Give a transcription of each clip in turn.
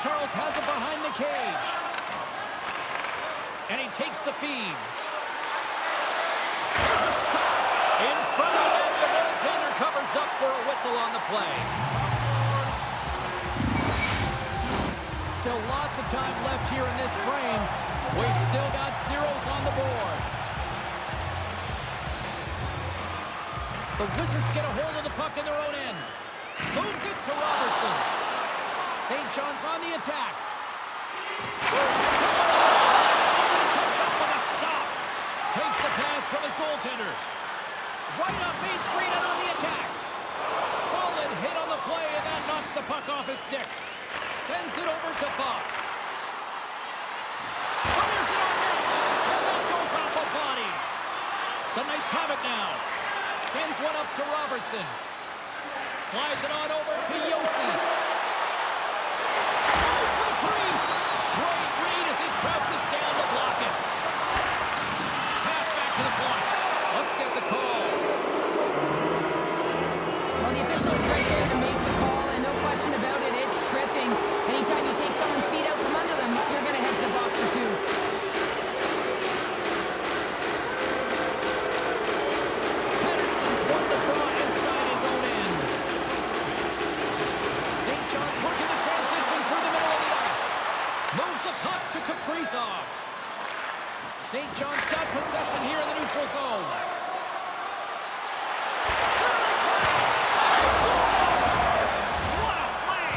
Charles has it behind the cage. And he takes the feed. There's a shot. In front of it, the goaltender covers up for a whistle on the play. Still lots of time left here in this frame. We've still got zeros on the board. The Wizards get a hold of the puck in their own end. Moves it to Robertson. St. John's on the attack. Moves it to the wall. And he comes up with a stop. Takes the pass from his goaltender. Right up Main Street and on the attack. Solid hit on the play, and that knocks the puck off his stick. Sends it over to Fox. Fires it on net. And that goes off a body. The Knights have it now. Sends one up to Robertson. Slides it on over to Yossi. Drives to the crease. Great read as he crouches down to block it. Pass back to the point. Let's get the call. Well, the official is right there to make the call, and no question about it, it's tripping. Anytime you take someone's feet out from under them, you're going to head to the box for two. Henderson's won the draw inside his own end. St. John's working the transition through the middle of the ice. Moves the puck to Kaprizov. St. John's got possession here in the neutral zone. Centering pass. What a play!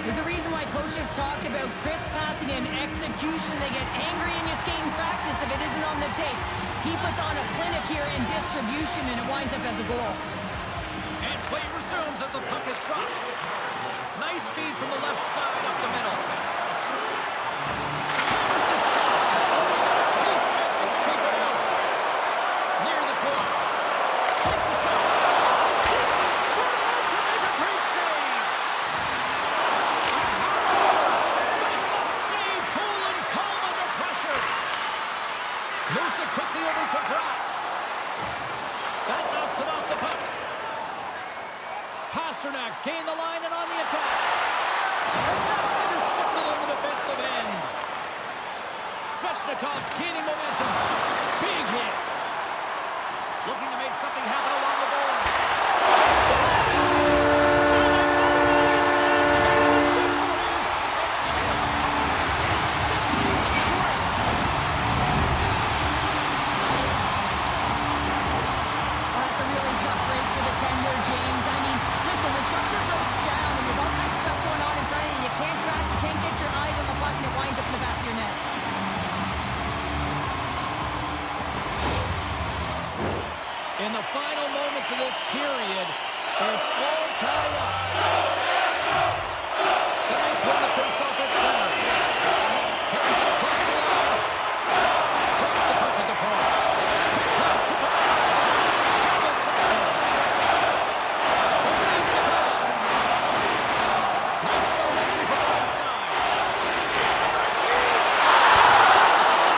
There's a reason why coaches talk about crisp passing and execution. They get angry in your skating practice if it isn't on the tape. He puts on a clinic here in distribution, and it winds up as a goal. And play resumes as the puck is dropped. Nice feed from the left side up the middle. Hammers the shot. Oh, he got a casement to keep it out. Near the point. Takes a shot. Gets it. Through it to make a great save. Howitzer makes a save. Cool and calm under pressure. Moves it quickly over to Pratt. That knocks him off the puck. Pasternak's gained the line and on the attack. And that's intercepted in the defensive end. Svechnikov's gaining momentum. Big hit. Looking to make something happen along the boards. That's a really tough break for the tender, James. I mean, listen, when structure breaks down and there's all kinds of stuff going on in front of you, you can't track, you can't get your eyes on the puck, and it winds up in the back of your net. In the final moments of this period, it's all tied up. The Knights win the face-off at center. Carries it across the line. Takes the puck at the point. Quick pass to Bernard. Handles the ball. Receives the pass. Nice zone entry from the right side. Centering feed. Stopped.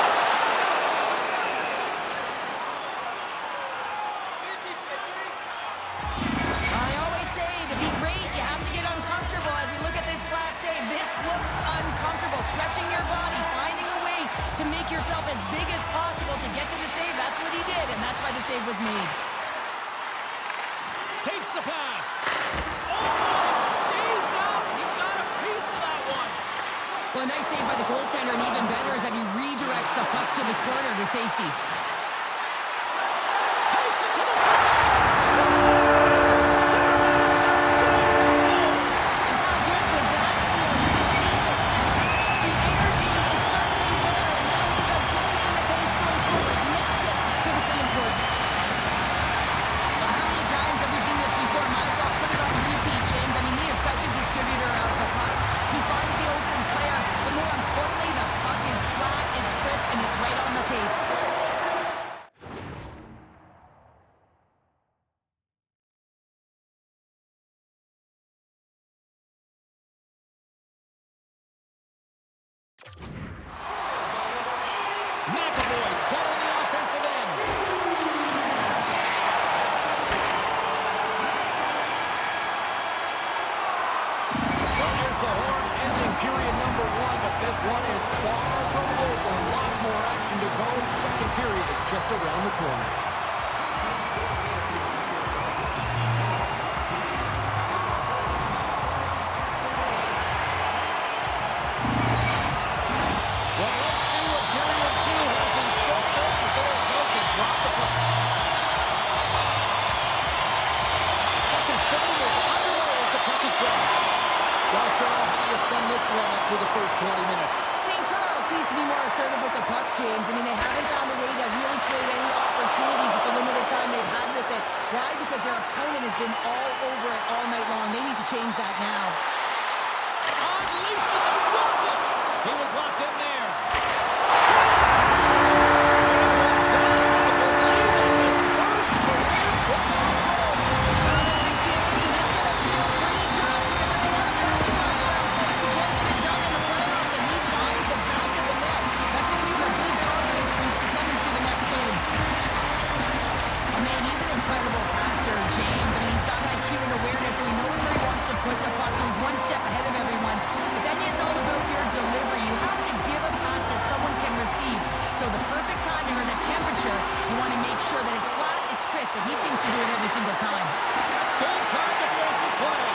I always say, to be great, you have to get uncomfortable. As we look at this last save, this looks uncomfortable. Stretching your body, finding a way to make yourself as big as possible to get to the save. That's what he did, and that's why the save was made. Takes the pass. Oh, and it stays out. He got a piece of that one. Well, a nice save by the goaltender, and even better is that he redirects the puck to the corner to safety. Takes it to the front. And how good does that feel? You can see the energy is certainly there, and now it's about getting in the pace going forward. Next shift could have been important. Well, how many times have we seen this before? Might as well put it on repeat, James. I mean, he is such a distributor of the puck. He finds the open player, but more importantly, the puck is flat, it's crisp, and it's right on the tape. McAvoy's got on the offensive possession to go. Second period is just around the corner. Well, let's see what period 2 has in store for us as they're about to drop the puck. Second frame is underway as the puck is dropped. Well, Cheryl, how do you sum this one up through the first 20 minutes? St. Charles needs to be more assertive with the puck, James. I mean, they haven't found a way to really create any opportunities with the limited time they've had with it. Why? Because their opponent has been all over it all night long. They need to change that now. Unleashes a rocket! He was locked in there. He seems to do it every single time. Big time defensive play.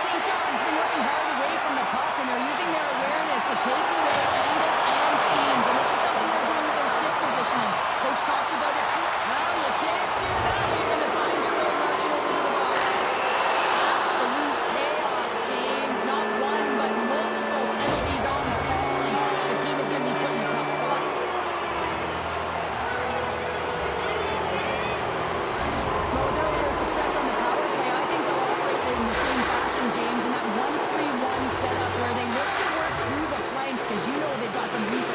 St. John's been working hard away from the puck, and they're using their awareness to take away angles and seams. And this is something they're doing with their stick positioning. Coach talked about it. Well, you can't do that. You're going to find your way marching over to the box. Absolute chaos, James. Not one, but multiple penalties on the falling. The team is going to be put in a tough spot.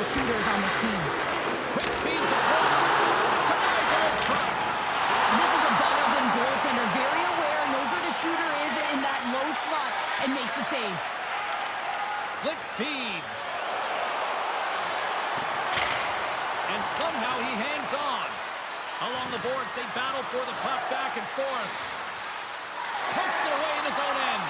Shooters on this team. Quick feed to Point. Denies it in front. This is a dialed-in goaltender, very aware, knows where the shooter is in that low slot, and makes the save. Slick feed. And somehow he hangs on. Along the boards, they battle for the puck back and forth. Pokes it away in his own end.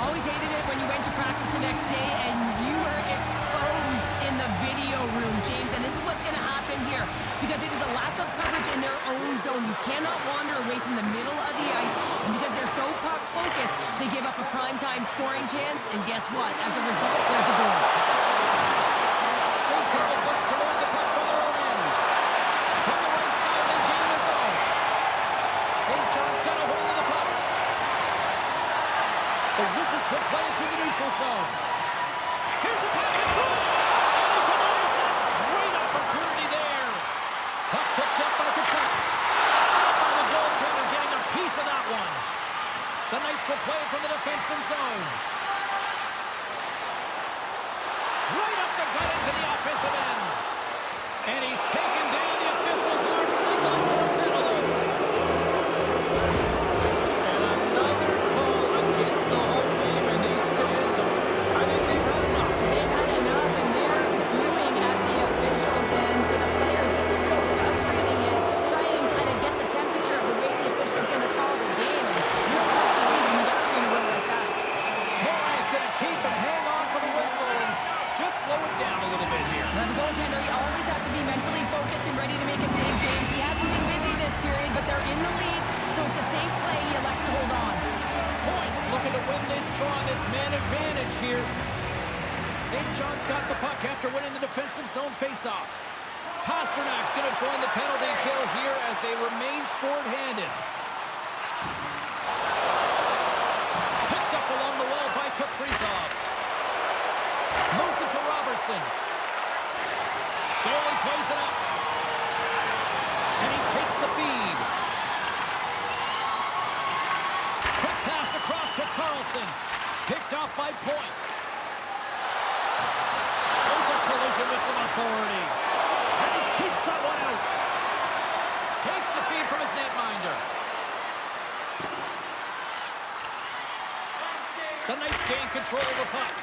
Always hated it when you went to practice the next day and you were exposed in the video room, James. And this is what's going to happen here because it is a lack of coverage in their own zone. You cannot wander away from the middle of the ice. And because they're so puck-focused, they give up a primetime scoring chance. And guess what? As a result, there's a goal. St. Charles looks to load the puck from their own end. From the right side, they gain the zone. St. John's got a hold of the puck. The Wizards will play it through the neutral zone. Here's a pass in front. And he denies that. Great opportunity there. Puck picked up by Kachuk. Stopped by the goaltender, getting a piece of that one. The Knights will play it from the defensive zone. Right up the gut into the offensive end. And he's taken down. The officials are signaling for a penalty. And another call against the home team, and these fans have, I mean, they've had enough. They've had enough, and they're booing at the officials and for the players. This is so frustrating. You try and kind of get the temperature of the way the official's going to call the game. Real tough to read when you get three in a row like that. Morey's going to keep and hang on for the whistle and just slow it down a little bit here. As a goaltender, you always have to be mentally focused and ready to make a save, James. He hasn't been busy this period, but they're in the lead, so it's a safe play. He elects to hold on. Points looking to win this draw, this man advantage here. St. John's got the puck after winning the defensive zone faceoff. Pasternak's going to join the penalty kill here as they remain shorthanded. Picked up along the wall by Kaprizov. Moves it to Robertson. Goalie plays it up. And he takes the feed. Quick pass across to Carlson. Picked off by Point. There's a collision with some authority. And he keeps that one out. Takes the feed from his netminder. The Knights gain control of the puck.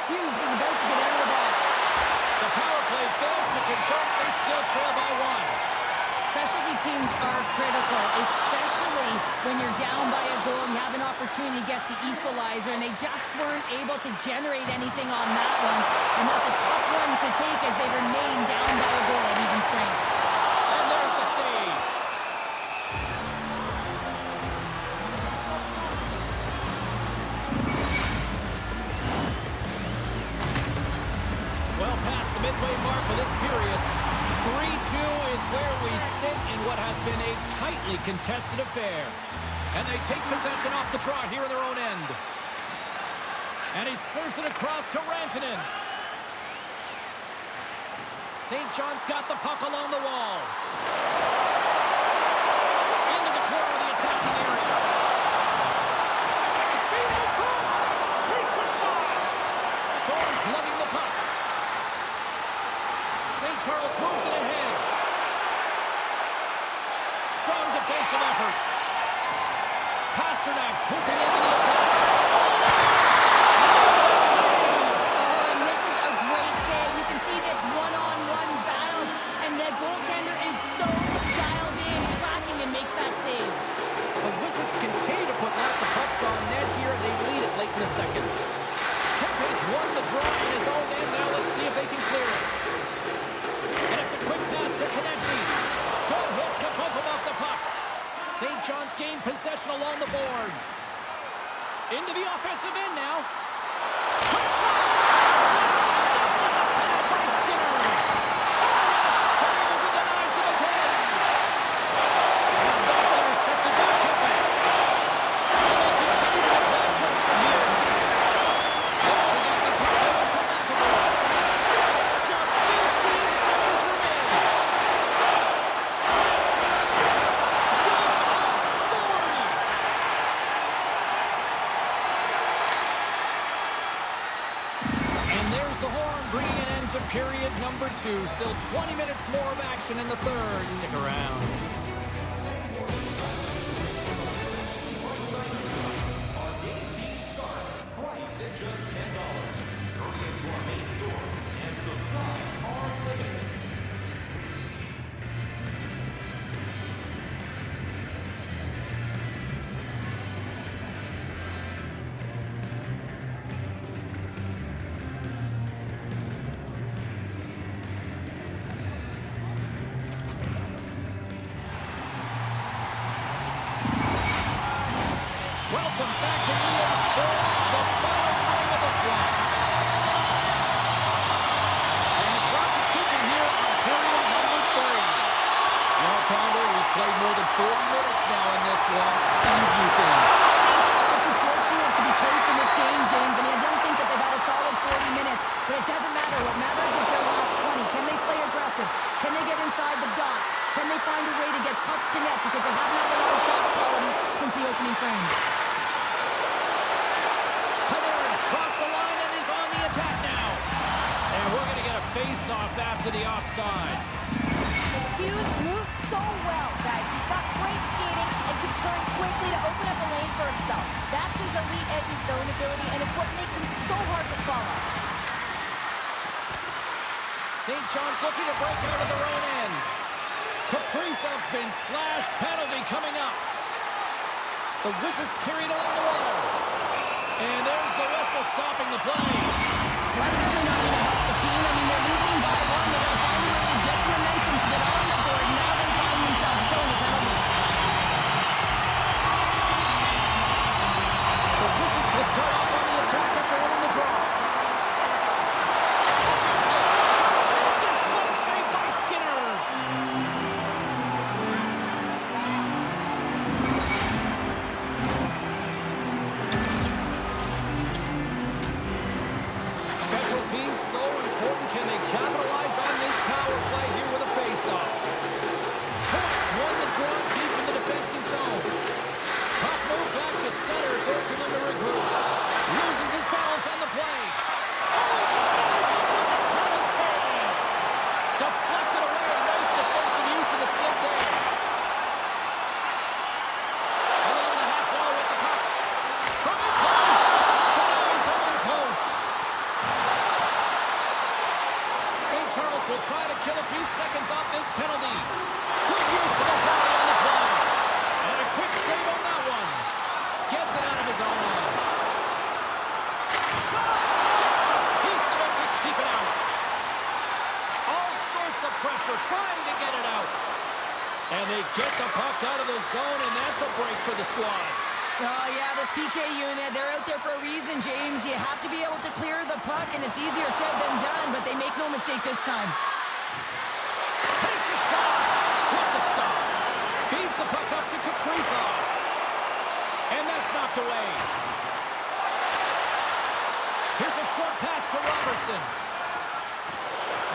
Hughes is about to get out of the box. The power play fails to convert. They still trail by one. Specialty teams are critical, especially when you're down by a goal and you have an opportunity to get the equalizer, and they just weren't able to generate anything on that one. And that's a tough one to take as they remain down by a goal at even strength. And there's the save. Well past the midway mark of this period. 3-2 is where we sit in what has been a tightly contested affair. And they take possession off the draw here in their own end. And he serves it across to Rantanen. St. John's got the puck along the wall. Into the corner of the attacking area. Feet in front. Takes a shot. Thorns lugging the puck. St. Charles moves it ahead. Strong defensive effort. Pasternak swooping into the attack. Oh, and this is a great save. You can see this one-on-one battle, and the goaltender is so dialed in, tracking and makes that save. The Wizards continue to put lots of pucks on net here. They lead it late in the second. Kempe's won the draw in his own end. Now let's see if they can clear it. And it's a quick pass to Konechny. Good hit to bump him off the puck. St. John's gained possession along the boards. Into the offensive end now. Quick shot! Stop with the pad by Skinner. Oh, a save as it denies them again. And that's intercepted by Kempe. And they continue to apply pressure here. Looks to get the puck over to McAvoy. Just 15 seconds remain. And there's the horn, bringing an end to period number 2. Still 20 minutes more of action in the third. Stick around. Welcome back to EA Sports, the final frame of this one. And the clock is ticking here on period number 3. Well, Pounder, we've played more than 40 minutes now in this one. How do you view things? St. Charles is fortunate to be close in this game, James. I mean, I don't think that they've had a solid 40 minutes, but it doesn't matter. What matters is their last 20. Can they play aggressive? Can they get inside the dots? Can they find a way to get pucks to net? Because they haven't had a lot of shot quality since the opening frame. Panarin's crossed the line and is on the attack now. And we're going to get a face-off after the offside. Hughes moves so well, guys. He's got great skating and can turn quickly to open up a lane for himself. That's his elite edge zone ability, and it's what makes him so hard to follow. St. John's looking to break out of their own end. Kaprizov's been slashed. Penalty coming up. The Wizards carried along the wall. And there's the whistle stopping the play. That's really not going to help the team. I mean, they're losing by 1. They're going to find a way to get some momentum to get on the board. Now they find themselves pulling the penalty. The Wizards will start off on the attack after winning the draw. Tremendous glove save by Skinner. Special teams so important. Can they capitalize on this power play here with a face-off? Points won the draw deep in the defensive zone. Puck move back to center, forcing him to regroup. Loses his balance on the play. Oh, denies him with the penalty save. Deflected away. Nice defensive use of the stick there. Along the half wall with the puck. get the puck out of the zone, and that's a break for the squad. Oh, yeah, this PK unit, they're out there for a reason, James. You have to be able to clear the puck, and it's easier said than done, but they make no mistake this time. Takes a shot. With the stop. Feeds the puck up to Kaprizov. And that's knocked away. Here's a short pass to Robertson.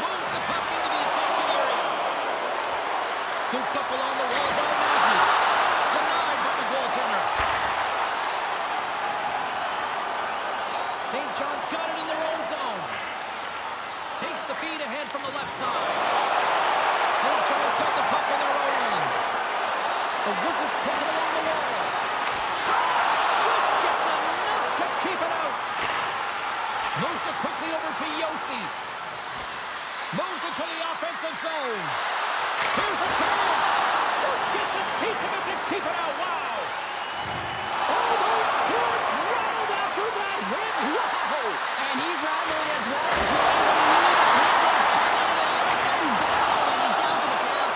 Moves the puck into the attacking area. Scooped up along the wall by Matthews. Denied by the goaltender. St. John's got it in their own zone. Takes the feed ahead from the left side. St. John's got the puck in their own end. The Wizards take it along the wall. Just gets enough to keep it out. Moves it quickly over to Yossi. Moves it to the offensive zone. Here's a chance. Just gets a piece of it to keep it out. Wow. All those boards rattled after that hit. Wow. And he's rattled as well, James. I mean, we knew that hit was coming, and then all of a sudden, boom, and he's down for the count.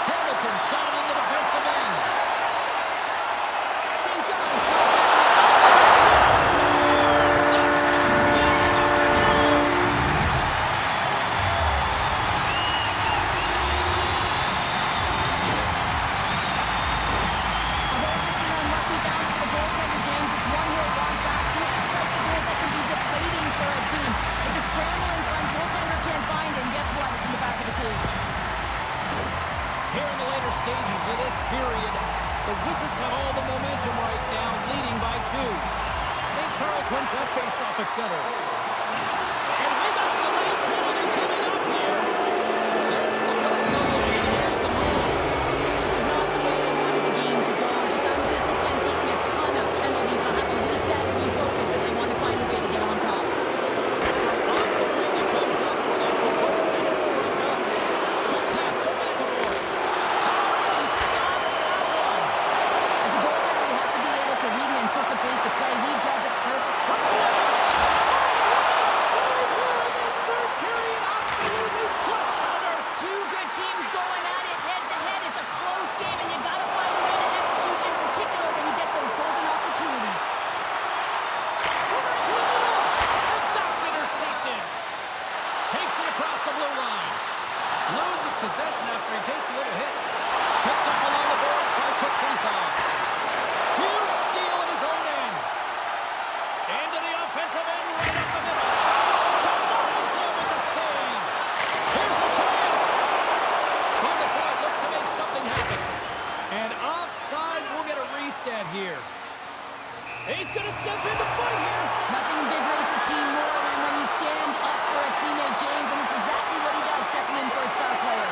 Hamilton's got it in the defensive end. St. John's. Here in the later stages of this period, the Wizards have all the momentum right now, leading by 2. St. Charles wins that faceoff at center. And we got a delayed penalty coming up here. There's the whistle, and there's the move. This is not the way they wanted the game to go. Just undisciplined, taking a ton of penalties. They'll have to reset and refocus if they want to find a way to get on top. And from off the wing, he comes up with a book center struck up. Quick pass to McAvoy. How did he stop that one? As a goaltender, you have to be able to read and anticipate the play. He does it perfectly. Save here in this third period. Absolutely clutch powder. Two good teams going at it head-to-head. It's a close game, and you got to find a way to execute, in particular when you get those golden opportunities. Center to the middle. And that's intercepted. Takes it across the blue line. Loses possession after he takes a little hit. Picked up along the boards by Kaprizov. Huge steal in his own end. Into the offensive end, right up the middle. Denies him with the save. Here's a chance. From the point, looks to make something happen. And offside, we'll get a reset here. He's going to step in to fight here. Nothing invigorates a team more than when you stand up for a teammate, James, and this is exactly what he does, stepping in for a star player.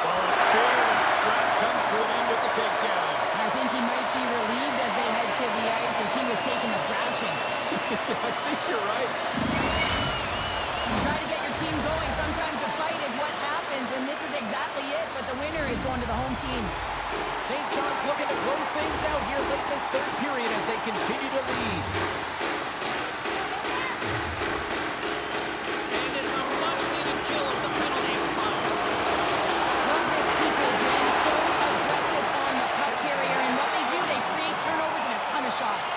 Well, spirit and strength comes to an end with the takedown. I think he might be relieved as they head to the ice as he was taking the thrashing. I think you're right. You try to get your team going. Sometimes a fight is what happens, and this is exactly it, but the winner is going to the home team. St. John's looking to close things out here late in this third period as they continue to lead. And it's a much-needed kill as the penalty expires. Love this PK, James. So aggressive on the puck carrier, and what they do, they create turnovers and a ton of shots.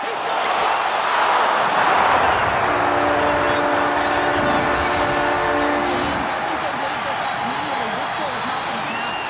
He's got to stop. James, I think they waved this off immediately. This goal is not going to count.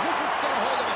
Wizards get a hold of